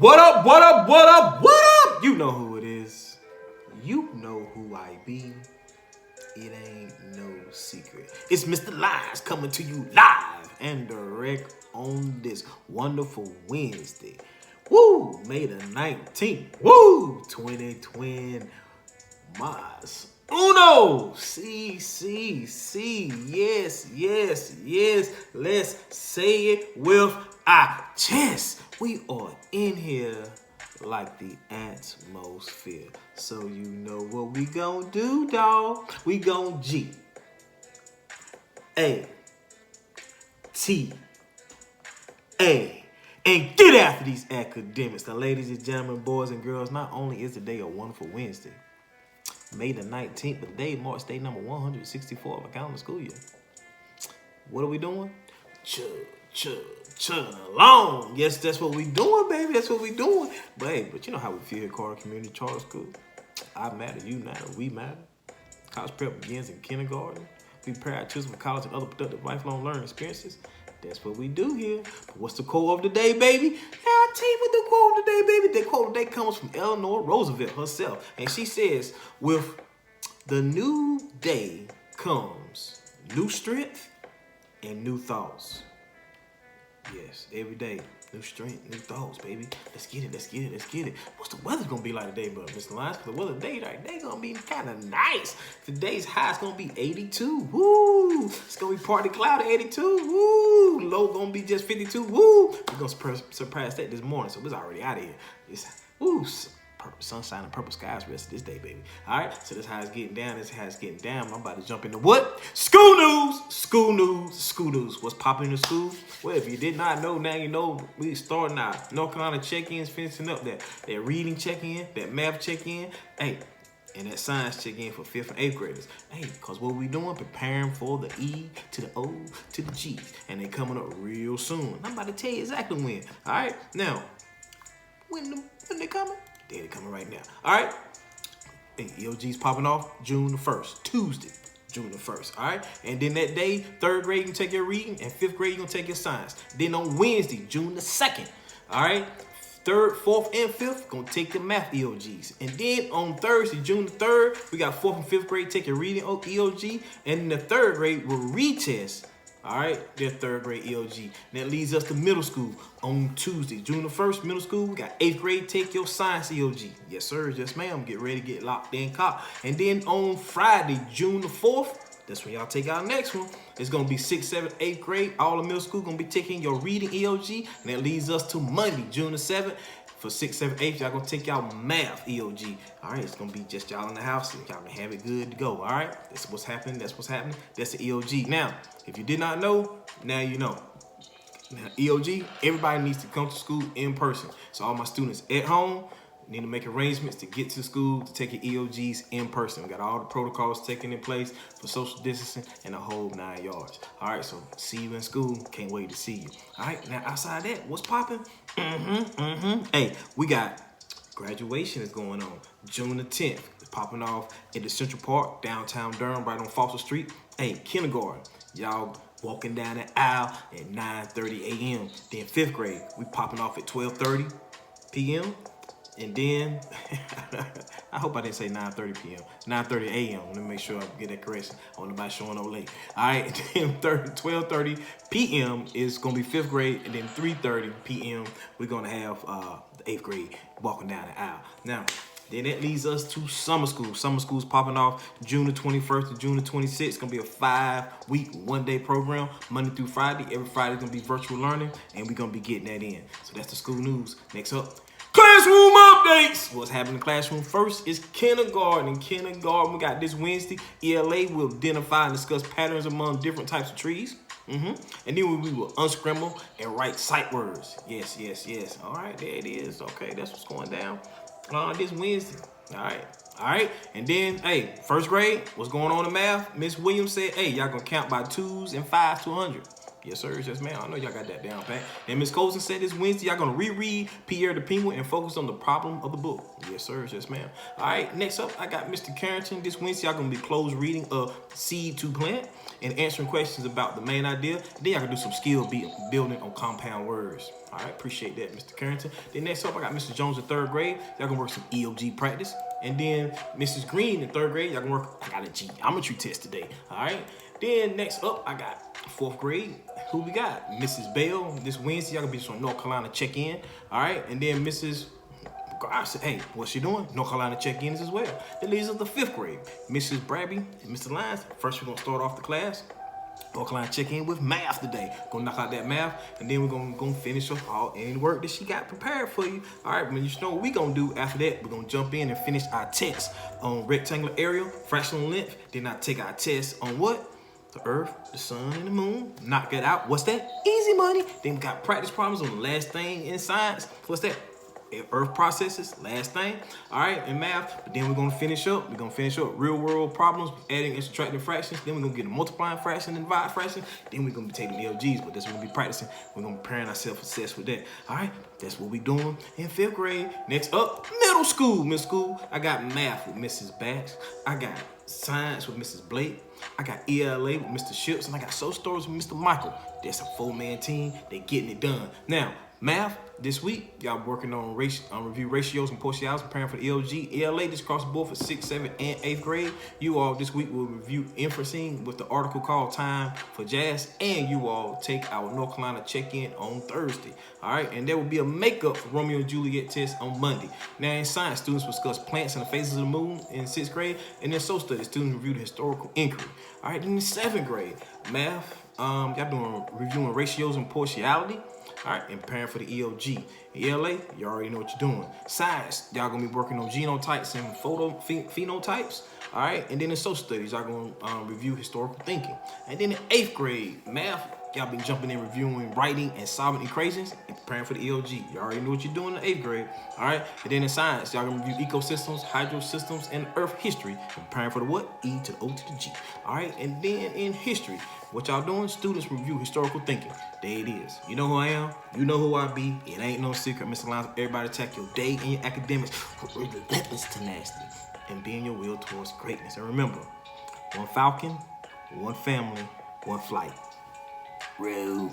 What up, what up, what up, what up? You know who it is. You know who I be. It ain't no secret. It's Mr. Lies coming to you live and direct on this wonderful Wednesday. Woo! May the 19th. Woo! 2020. Mas uno. C. Yes. Let's say it with our chest. We are in here like the atmosphere. So you know what we gonna do, dawg. We gonna G A T A and get after these academics. Now, ladies and gentlemen, boys and girls, not only is the day a wonderful Wednesday, May the 19th, but today marks day number 164 of a calendar school year. What are we doing? Chugging along. Yes, that's what we doing, baby. That's what we doing. But hey, you know how we feel here at Carter Community Charter School. I matter, you matter, we matter. College prep begins in kindergarten. We prepare our children for college and other productive lifelong learning experiences. That's what we do here. But what's the quote of the day, baby? Yeah, I'll tell you what the quote of the day, baby. The quote of the day comes from Eleanor Roosevelt herself. And she says, with the new day comes new strength and new thoughts. Yes, every day, new strength, new thoughts, baby. Let's get it. What's the weather gonna be like today, bro, Mr. Lyons? Because the weather today gonna be kind of nice. Today's high is gonna be 82. Woo! It's gonna be partly cloudy, 82. Woo! Low gonna be just 52. Woo! We're gonna surpass that this morning, so it's already out of here. It's sunshine and purple skies rest of this day, baby. All right, so this how it's getting down. I'm about to jump into what? School news. What's popping in the school? Well, if you did not know, now you know. We starting our North Carolina check-ins, finishing up that reading check-in, that math check-in. Hey, and that science check-in for 5th and 8th graders. Hey, because what we doing? Preparing for the E to the O to the G. And they coming up real soon. I'm about to tell you exactly when. All right, now, when they coming? They're coming right now. All right. And EOG's popping off June the 1st, Tuesday, June the 1st. All right. And then that day, 3rd grade, you can take your reading, and 5th grade, you're going to take your science. Then on Wednesday, June the 2nd, all right, 3rd, 4th, and 5th, going to take the math EOGs. And then on Thursday, June the 3rd, we got 4th and 5th grade take your reading EOG, and then the 3rd grade will retest. All right, their 3rd grade EOG. And that leads us to middle school on Tuesday, June the 1st, middle school. We got 8th grade, take your science EOG. Yes, sir, yes, ma'am. Get ready, get locked in, caught. And then on Friday, June the 4th, that's when y'all take our next one. It's going to be 6th, 7th, 8th grade. All the middle school going to be taking your reading EOG. And that leads us to Monday, June the 7th. For 6th, 7th, 8th, y'all gonna take y'all math EOG. All right, it's gonna be just y'all in the house and y'all can have it good to go. All right, that's what's happening. That's the EOG. Now, if you did not know, now you know. Now, EOG, everybody needs to come to school in person. So all my students at home need to make arrangements to get to school to take your EOGs in person. We got all the protocols taken in place for social distancing and the whole 9 yards. All right, so see you in school. Can't wait to see you. All right, now outside that, what's popping? Hey, we got graduation is going on June the 10th. It's popping off in the Central Park, downtown Durham, right on Foster Street. Hey, kindergarten, y'all walking down the aisle at 9:30 a.m. Then 5th grade, we popping off at 12:30 p.m. And then, I hope I didn't say 9:30 p.m. 9:30 a.m. Let me make sure I get that correction. I want nobody showing up late. All right, and then 12:30 p.m. is going to be 5th grade. And then 3:30 p.m. we're going to have the 8th grade walking down the aisle. Now, then that leads us to summer school. Summer school's popping off June the 21st to June the 26th. It's going to be a 5-week, 1-day program, Monday through Friday. Every Friday is going to be virtual learning, and we're going to be getting that in. So that's the school news. Next up, classroom updates. What's happening in the classroom first is kindergarten. In kindergarten, we got this Wednesday. ELA will identify and discuss patterns among different types of trees. And then we will unscramble and write sight words. Yes. All right, there it is. Okay, that's what's going down this Wednesday. All right. And then, hey, 1st grade, what's going on in math? Miss Williams said, hey, y'all gonna count by 2s and 5s to 100. Yes, sir. Yes, ma'am. I know y'all got that down pat. And Miss Colson said this Wednesday, y'all gonna reread Pierre the Penguin and focus on the problem of the book. Yes, sir. Yes, ma'am. All right. Next up, I got Mr. Carrington. This Wednesday, y'all gonna be closed reading Seed to Plant and answering questions about the main idea. Then y'all gonna do some skill building on compound words. All right. Appreciate that, Mr. Carrington. Then next up, I got Mr. Jones in third grade. Y'all gonna work some EOG practice. And then Mrs. Green in third grade, y'all gonna work. I got a geometry test today. All right. Then next up, I got fourth grade. Who we got? Mrs. Bell. This Wednesday, y'all gonna be some North Carolina check-in. All right. And then Mrs. I said, hey, what's she doing? North Carolina check-ins as well. That leads us to fifth grade. Mrs. Brabby and Mr. Lyons. First, we're gonna start off the class. North Carolina check-in with math today. Gonna knock out that math, and then we're gonna finish up any work that she got prepared for you. All right, when you know what we gonna do after that, we're gonna jump in and finish our test on rectangular area, fractional length. Then I take our test on what? The earth, the sun, and the moon. Knock that out. What's that? Easy money. Then we got practice problems on the last thing in science. What's that? Earth processes, last thing. All right, in math. But then we're gonna finish up. We're gonna finish up real world problems, adding and subtracting fractions. Then we're gonna get a multiplying fraction and divide fraction. Then we're gonna be taking LGs, but that's what we're gonna be practicing. We're gonna be preparing ourselves for success with that. All right, that's what we're doing in fifth grade. Next up, middle school. Middle school, I got math with Mrs. Bax. I got science with Mrs. Blake. I got ELA with Mr. Ships, and I got social stories with Mr. Michael. That's a 4-man team. They getting it done. Now, math this week, y'all working on review ratios and partials, preparing for the ELG. ELA just across the board for 6th, 7th, and 8th grade. You all this week will review inferencing with the article called Time for Jazz, and you all take our North Carolina check-in on Thursday. All right, and there will be a makeup for Romeo and Juliet test on Monday. Now in science, students will discuss plants and the phases of the moon in 6th grade, and in social studies, students review the historical inquiry. All right, then in 7th grade, math, y'all doing reviewing ratios and partiality. All right, and preparing for the EOG. ELA, you already know what you're doing. Science, y'all gonna be working on genotypes and phenotypes. All right, and then in social studies, y'all gonna review historical thinking. And then in 8th grade, math, y'all be jumping in reviewing writing and solving equations and preparing for the EOG. You already know what you're doing in 8th grade. All right, and then in science, y'all gonna review ecosystems, hydrosystems, and Earth history. And preparing for the what? E to the O to the G. All right, and then in history, what y'all doing? Students review historical thinking. There it is. You know who I am. You know who I be. It ain't no secret, Mr. Lyons. Everybody attack your day and your academics with relentless tenacity and being your will towards greatness. And remember, one falcon, one family, one flight. Real.